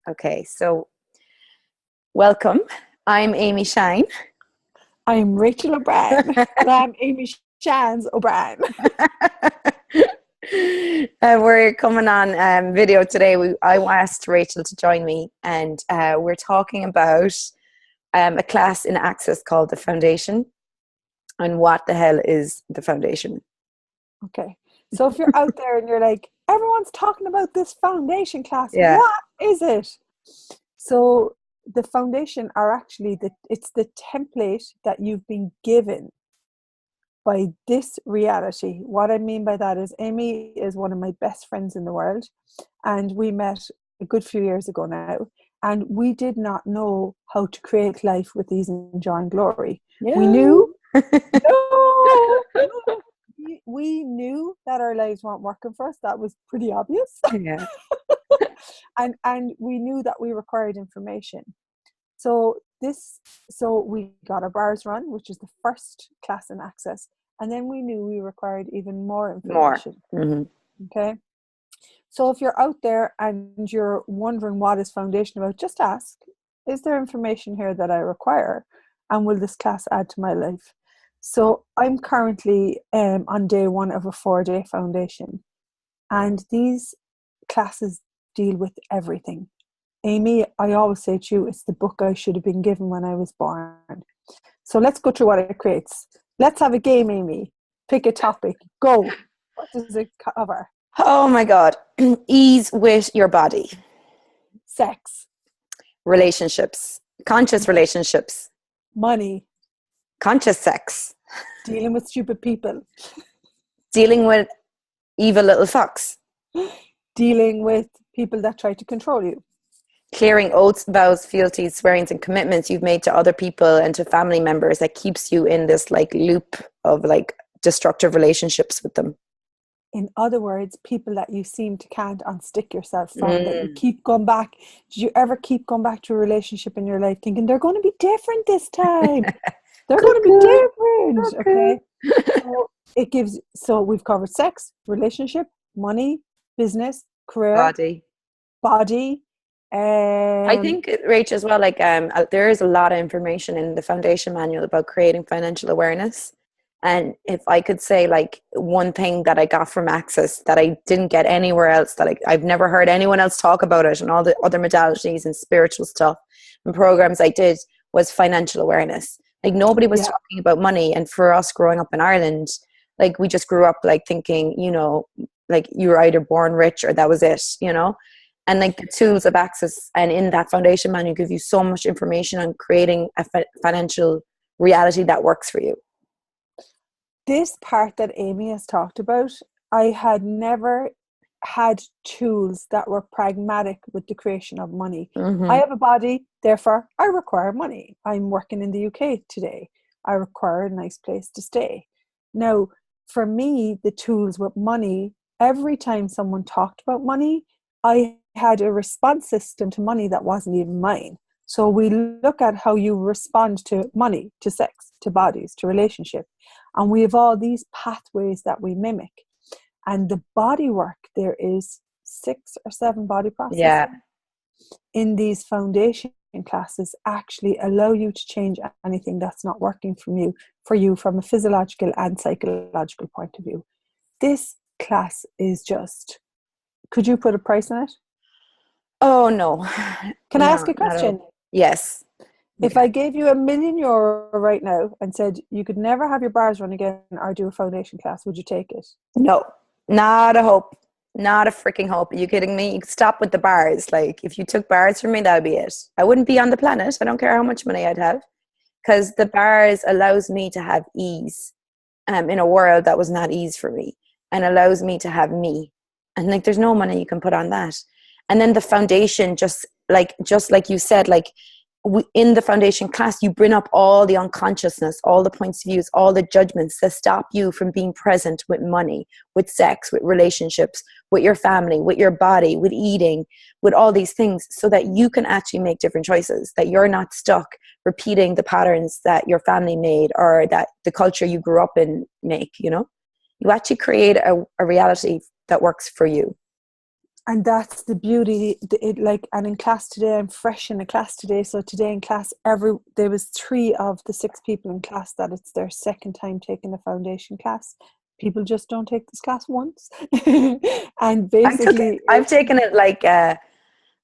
Okay, so welcome. I'm Amy Shine. I'm Rachel O'Brien, and I'm Amy Shan's O'Brien. We're coming on video today. I asked Rachel to join me, and we're talking about a class in Access called The Foundation. And what the hell is the foundation? Okay, so if you're out there and you're like, everyone's talking about this foundation class, Yeah. what is it? So the foundation are actually it's the template that you've been given by this reality. What I mean by that is Amy is one of my best friends in the world, and we met a good few years ago now, and we did not know how to create life with ease and joy and glory. Yeah. We knew no, we knew that our lives weren't working for us. That was pretty obvious. Yeah. and we knew that we required information. So we got our bars run, which is the first class in Access, and then we knew we required even more information. Mm-hmm. Okay. So if you're out there and you're wondering what is foundation about, just ask, is there information here that I require? And will this class add to my life? So I'm currently on day one of a 4-day foundation. And these classes deal with everything. Amy, I always say to you, it's the book I should have been given when I was born. So let's go through what it creates. Let's have a game, Amy. Pick a topic. Go. What does it cover? Oh my God. Ease with your body. Sex. Relationships. Conscious relationships. Money. Conscious sex. Dealing with stupid people. Dealing with evil little fox. Dealing with people that try to control you. Clearing oaths, vows, fealties, swearings, and commitments you've made to other people and to family members that keeps you in this like loop of like destructive relationships with them. In other words, people that you seem to can't unstick yourself from, that you keep going back. Did you ever keep going back to a relationship in your life thinking they're going to be different this time? They're going to be different. Okay. So we've covered sex, relationship, money, business, career, body. I think, Rach, as well, like there is a lot of information in the foundation manual about creating financial awareness. And if I could say like one thing that I got from Access that I didn't get anywhere else, that I've never heard anyone else talk about it, and all the other modalities and spiritual stuff and programs I did, was financial awareness. Like nobody was talking about money. And for us growing up in Ireland, like we just grew up like thinking, you know, like you were either born rich or that was it, you know. And like the tools of Access and in that foundation manual give you so much information on creating a financial reality that works for you. This part that Amy has talked about, I had never had tools that were pragmatic with the creation of money. Mm-hmm. I have a body, therefore I require money. I'm working in the UK today. I require a nice place to stay. Now, for me, the tools with money, every time someone talked about money, I had a response system to money that wasn't even mine. So we look at how you respond to money, to sex, to bodies, to relationship. And we have all these pathways that we mimic. And the body work, there is 6 or 7 body processes in these foundation classes actually allow you to change anything that's not working for you from a physiological and psychological point of view. This class is just, could you put a price on it? Oh no. Can I ask a question? Yes. If I gave you €1 million right now and said you could never have your bars run again or do a foundation class, would you take it? No, not a hope. Not a freaking hope. Are you kidding me? You could stop with the bars. Like if you took bars from me, that would be it. I wouldn't be on the planet. I don't care how much money I'd have, because the bars allows me to have ease in a world that was not ease for me, and allows me to have me. And like there's no money you can put on that. And then the foundation, just like you said, like in the foundation class, you bring up all the unconsciousness, all the points of views, all the judgments that stop you from being present with money, with sex, with relationships, with your family, with your body, with eating, with all these things, so that you can actually make different choices, that you're not stuck repeating the patterns that your family made or that the culture you grew up in make, you know? You actually create a reality that works for you. And that's the beauty. And in class today, I'm fresh in a class today. So today in class, there was 3 of the 6 people in class that it's their second time taking the foundation class. People just don't take this class once. And basically, I've taken it like, oh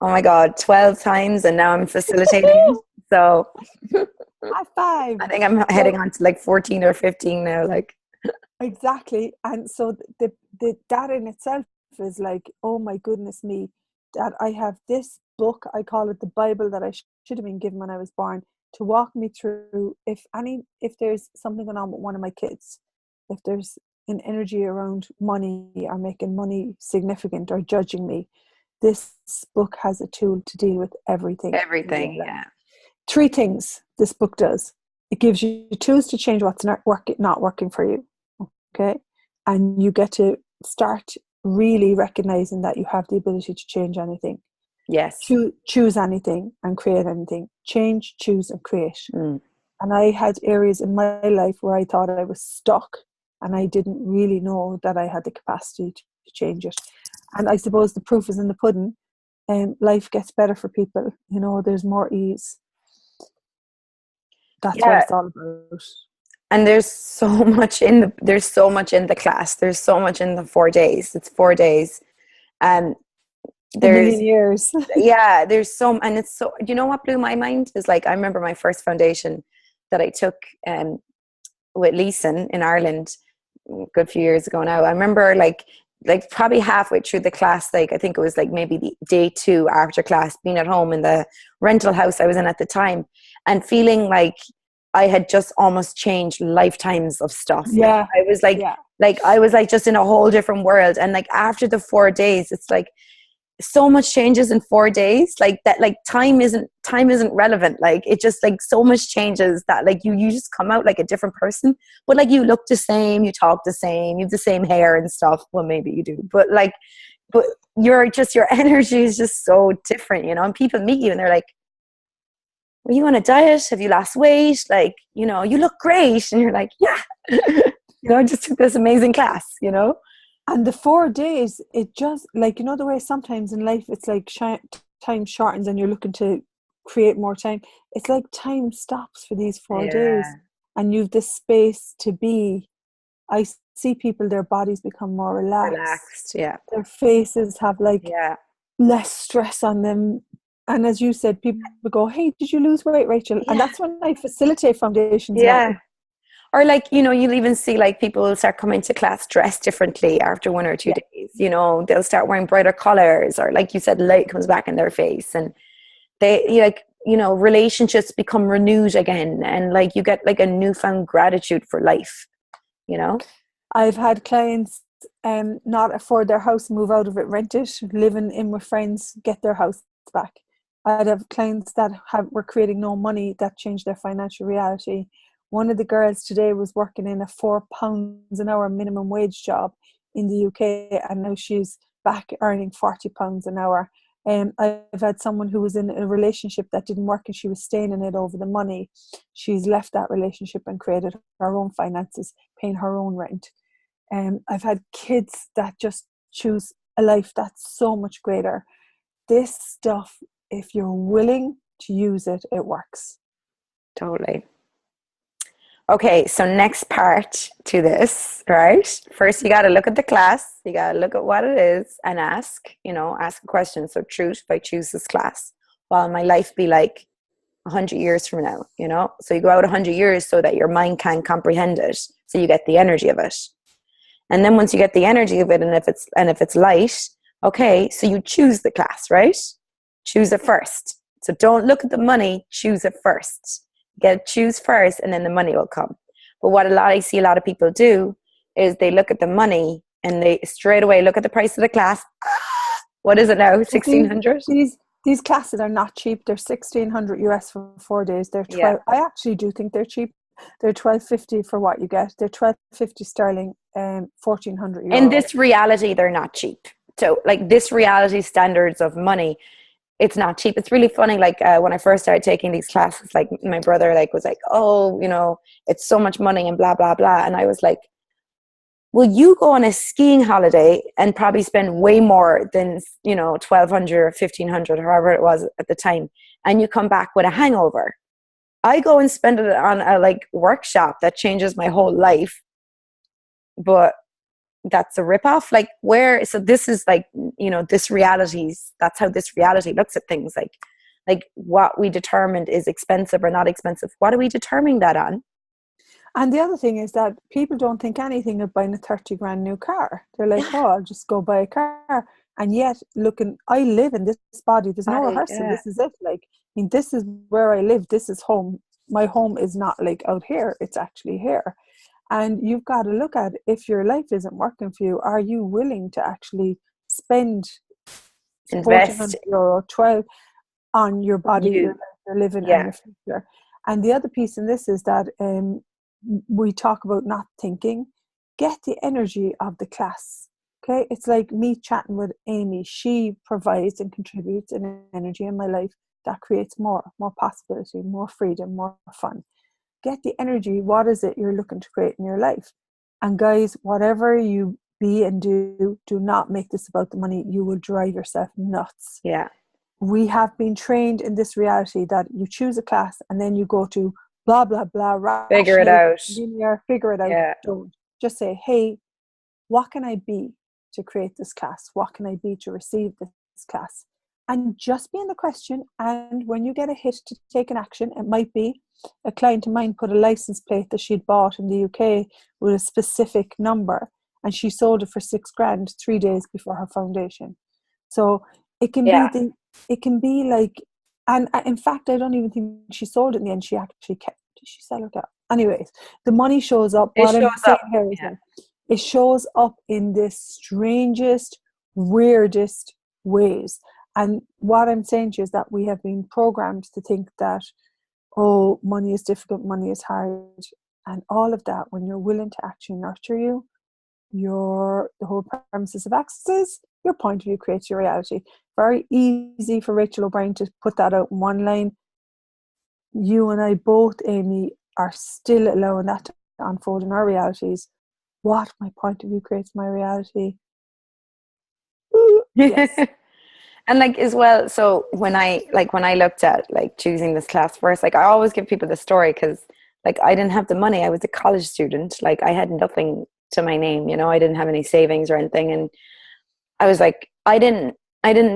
my God, 12 times, and now I'm facilitating. So high five. I think I'm heading on to like 14 or 15 now. Like, exactly. And so that in itself is like, oh my goodness me, that I have this book, I call it the Bible, that I should have been given when I was born, to walk me through if there's something going on with one of my kids, if there's an energy around money or making money significant or judging me, this book has a tool to deal with everything. Yeah. 3 things this book does. It gives you tools to change what's not working for you. Okay. And you get to start really recognizing that you have the ability to change anything. Yes. Choose anything and create anything. Change, choose, and create. And I had areas in my life where I thought I was stuck, and I didn't really know that I had the capacity to change it. And I suppose the proof is in the pudding. Life gets better for people. You know, there's more ease. That's what it's all about. And there's so much in the class. There's so much in the 4 days. It's 4 days. And there's a million years. Yeah, there's so, and it's so, you know what blew my mind is, like, I remember my first foundation that I took with Leeson in Ireland a good few years ago now. I remember like probably halfway through the class, like I think it was like maybe the day 2 after class, being at home in the rental house I was in at the time, and feeling like I had just almost changed lifetimes of stuff. Yeah. I was like, I was like just in a whole different world. And like after the 4 days, it's like so much changes in 4 days, like that, like time isn't relevant. Like it just, like so much changes that like you just come out like a different person, but like you look the same, you talk the same, you have the same hair and stuff. Well, maybe you do, but your energy is just so different, you know. And people meet you and they're like, "Were you on a diet? Have you lost weight? Like, you know, you look great." And you're like, "Yeah." You know, I just took this amazing class, you know. And the 4 days, it just, like, you know, the way sometimes in life it's like time shortens and you're looking to create more time. It's like time stops for these 4 days, and you've this space to be. I see people, their bodies become more relaxed. Yeah. Their faces have like less stress on them. And as you said, people go, "Hey, did you lose weight, Rachel?" And that's when I facilitate foundations now. Or like, you know, you'll even see like people will start coming to class dressed differently after 1 or 2 days. You know, they'll start wearing brighter colors, or like you said, light comes back in their face, and they, like, you know, relationships become renewed again, and like you get like a newfound gratitude for life, you know. I've had clients not afford their house, move out of it, rent it, living in with friends, get their house back. I'd have clients that were creating no money, that changed their financial reality. One of the girls today was working in a £4 an hour minimum wage job in the UK, and now she's back earning £40 an hour. I've had someone who was in a relationship that didn't work and she was staying in it over the money. She's left that relationship and created her own finances, paying her own rent. I've had kids that just choose a life that's so much greater. This stuff, if you're willing to use it, it works. Totally. Okay, so next part to this, right? First, you got to look at the class. You got to look at what it is and ask a question. So, truth, if I choose this class, will my life be like 100 years from now, you know? So you go out 100 years so that your mind can comprehend it. So you get the energy of it. And then once you get the energy of it, and if it's light, okay, so you choose the class, right? Choose it first. So don't look at the money, choose it first. Choose first, and then the money will come. But what I see a lot of people do is they look at the money and they straight away look at the price of the class. What is it now? 1,600? These classes are not cheap. They're 1,600 US for 4 days. They're 12. I actually do think they're cheap. They're $1,250 for what you get. They're $1,250 sterling, 1,400 euro. In this reality, they're not cheap. So, like, this reality standards of money, it's not cheap. It's really funny. Like when I first started taking these classes, like my brother was like, "Oh, you know, it's so much money and blah blah blah," and I was like, Will you go on a skiing holiday and probably spend way more than, you know, 1,200 or 1,500, however it was at the time, and you come back with a hangover? I go and spend it on a like workshop that changes my whole life, but that's a ripoff. Like, where? So this is like, you know, this reality's, that's how this reality looks at things. Like what we determined is expensive or not expensive. What are we determining that on? And the other thing is that people don't think anything of buying a 30 grand new car. They're like, Yeah, oh, I'll just go buy a car. And yet, looking, I live in this body. There's no body. rehearsal. Yeah, This is it. Like, I mean, this is where I live. This is home. My home is not like out here. It's actually here. And you've got to look at, if your life isn't working for you, are you willing to actually spend invest. €1,400, 12 on your body, your You. life, your living, and Yeah, your future? And the other piece in this is that we talk about not thinking. Get the energy of the class. Okay, it's like me chatting with Amy. She provides and contributes an energy in my life that creates more possibility, more freedom, more fun. Get the energy. What is it you're looking to create in your life? And guys, whatever you be and do not make this about the money. You will drive yourself nuts. yeah. We have been trained in this reality that you choose a class and then you go to blah blah blah, Figure it rational, out. linear, figure it out. Yeah, Don't. Just say, hey, what can I be to create this class? What can I be to receive this class? And just be in the question. And when you get a hit to take an action, it might be a client of mine put a license plate that she'd bought in the UK with a specific number, and she sold it for 6 grand 3 days before her foundation. So it can be yeah. it can be like, and in fact, I don't even think she sold it in the end. She actually kept. Did she sell it out? Anyways, the money shows up. It What I'm shows saying up. here is Yeah, that it shows up in the strangest, weirdest ways. And what I'm saying to you is that we have been programmed to think that, oh, money is difficult, money is hard, and all of that. When you're willing to actually nurture you, the whole premises of access is your point of view creates your reality. Very easy for Rachel O'Brien to put that out in one line. You and I both, Amy, are still allowing that to unfold in our realities. What? My point of view creates my reality. Yes. And like as well, so when I looked at like choosing this class first, like I always give people the story, because like I didn't have the money. I was a college student. Like I had nothing to my name, you know. I didn't have any savings or anything, and I was like, I didn't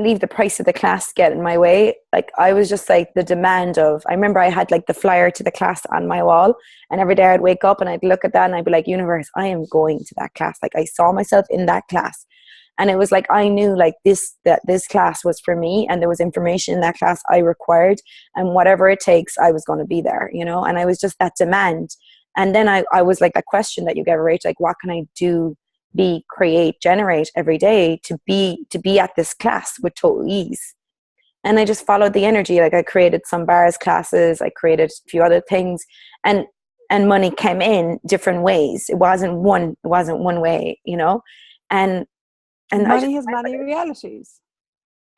leave the price of the class get in my way. Like I was just like the demand of, I remember I had like the flyer to the class on my wall, and every day I'd wake up and I'd look at that and I'd be like, universe, I am going to that class. Like I saw myself in that class. And it was like I knew like that this class was for me, and there was information in that class I required, and whatever it takes, I was going to be there, you know. And I was just that demand. And then I was like, a question that you gave, right? Like, what can I do, be, create, generate every day to be at this class with total ease? And I just followed the energy. Like I created some bars classes, I created a few other things, and money came in different ways. It wasn't one way, you know. and and I just Money has many realities.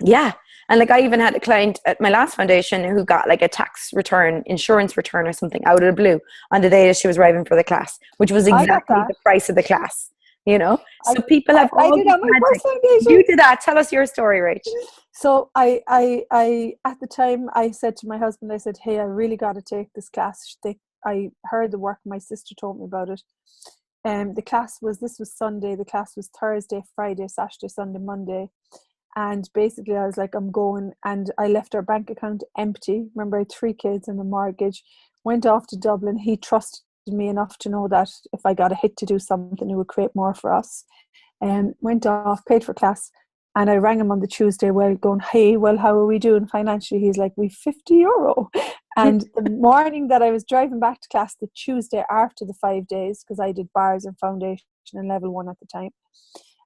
yeah. And like I even had a client at my last foundation who got like a tax return, insurance return or something out of the blue on the day that she was arriving for the class, which was I got exactly that. the price of the class, you know? I, So people have I all did this on my magic. first foundation. You did that. Tell us your story, Rach. So I at the time I said to my husband, I said, hey, I really got to take this class. I heard the work. My sister told me about it. The class this was Sunday. The class was Thursday, Friday, Saturday, Sunday, Monday. And basically I was like, I'm going. And I left our bank account empty. Remember, I had 3 kids and a mortgage. Went off to Dublin. He trusted me enough to know that if I got a hit to do something, it would create more for us. And went off, paid for class. And I rang him on the Tuesday, going, hey, well, how are we doing financially? He's like, we've €50. And the morning that I was driving back to class, the Tuesday after the 5 days, because I did bars and foundation and level 1 at the time,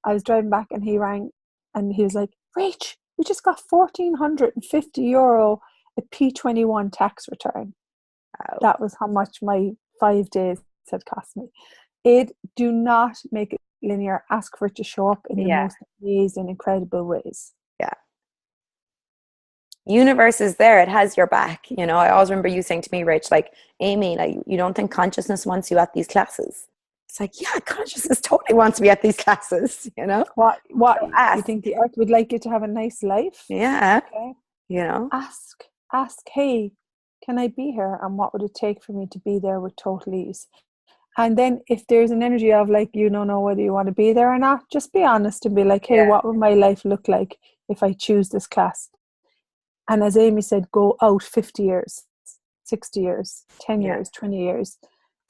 I was driving back and he rang and he was like, Rach, we just got €1,450 a P21 tax return. Wow. That was how much my 5 days had cost me. Do not make it linear. Ask for it to show up in the Yeah. most amazing, incredible ways. Yeah. Universe is there. It has your back. You know, I always remember you saying to me, Rach, like, Amy, like, you don't think consciousness wants you at these classes? it's like, yeah, consciousness totally wants me at these classes, you know. What So you think the earth would like you to have a nice life? Yeah. Okay. You know, Ask, hey, can I be here? And what would it take for me to be there with total ease? And then if there's an energy of like, you don't know whether you want to be there or not, just be honest and be like, hey, what would my life look like if I choose this class? And as Amy said, go out 50 years, 60 years, 10 years, 20 years,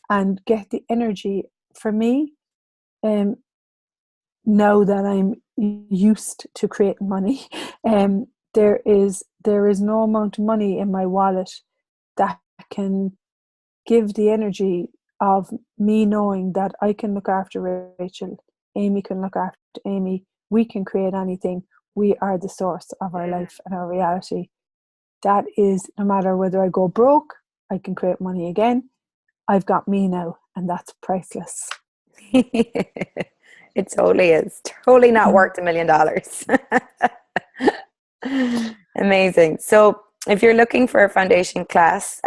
and get the energy. For me, now that I'm used to creating money, there is no amount of money in my wallet that can give the energy of me knowing that I can look after Rachel, Amy can look after Amy, we can create anything. We are the source of our life and our reality. That is, no matter whether I go broke, I can create money again. I've got me now, and that's priceless. It totally is. Totally not worth $1 million. Amazing. So if you're looking for a foundation class,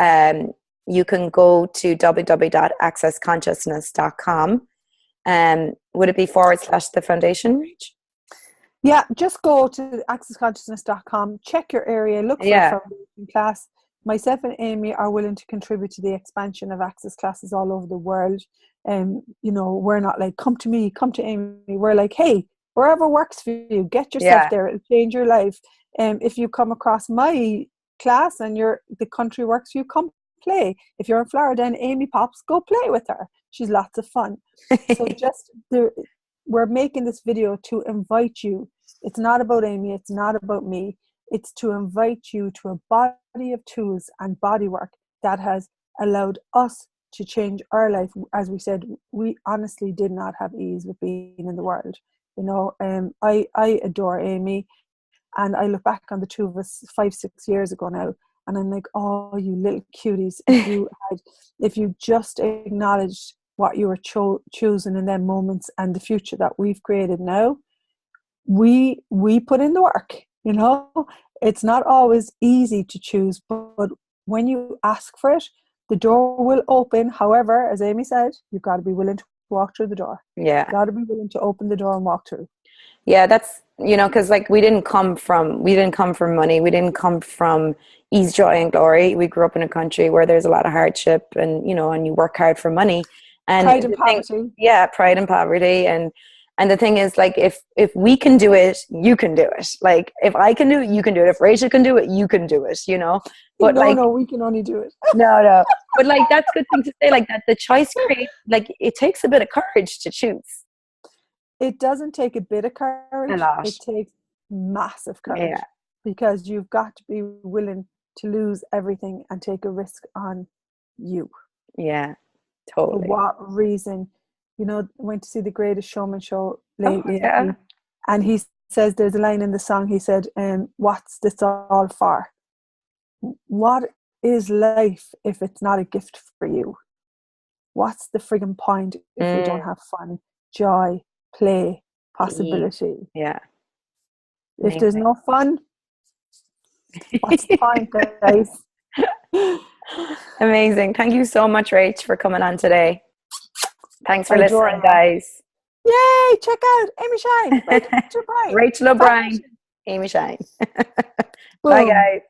you can go to www.accessconsciousness.com. Would it be / the foundation, Rach? Yeah, just go to accessconsciousness.com, check your area, look for a foundation class. Myself and Amy are willing to contribute to the expansion of access classes all over the world. You know, we're not like, come to me, come to Amy. We're like, hey, wherever works for you, get yourself there. It'll change your life. If you come across my class and the country works for you, come play. If you're in Florida and Amy pops, go play with her. She's lots of fun. So we're making this video to invite you. It's not about Amy. It's not about me. It's to invite you to a body of tools and body work that has allowed us to change our life. As we said, we honestly did not have ease with being in the world. You know, I adore Amy, and I look back on the two of us 5-6 years ago now, and I'm like, oh, you little cuties! If you just acknowledged what you were choosing in them moments and the future that we've created now, we put in the work. You know, it's not always easy to choose, but when you ask for it, the door will open. However, as Amy said, you've got to be willing to walk through the door. Yeah. You've got to be willing to open the door and walk through. Yeah, that's, you know, because like we didn't come from money. We didn't come from ease, joy, and glory. We grew up in a country where there's a lot of hardship, and, you know, and you work hard for money. And pride and poverty. Pride and poverty. And the thing is, like, if we can do it, you can do it. Like, if I can do it, you can do it. If Rachel can do it, you can do it, you know? But no, we can only do it. No. But like, that's a good thing to say, like, that the choice creates, like, it takes a bit of courage to choose. It doesn't take a bit of courage. A lot. It takes massive courage, because you've got to be willing to lose everything and take a risk on you. Yeah, totally. For what reason? You know, I went to see the Greatest Showman show lately, and he says, there's a line in the song, he said, what's this all for? What is life if it's not a gift for you? What's the friggin' point if we don't have fun, joy, play, possibility? Yeah. If there's no fun, what's the point, guys? Amazing. Thank you so much, Rach, for coming on today. Thanks for listening, guys. Yay! Check out Amy Shine. Rachel O'Brien. Amy Shine. Bye, guys.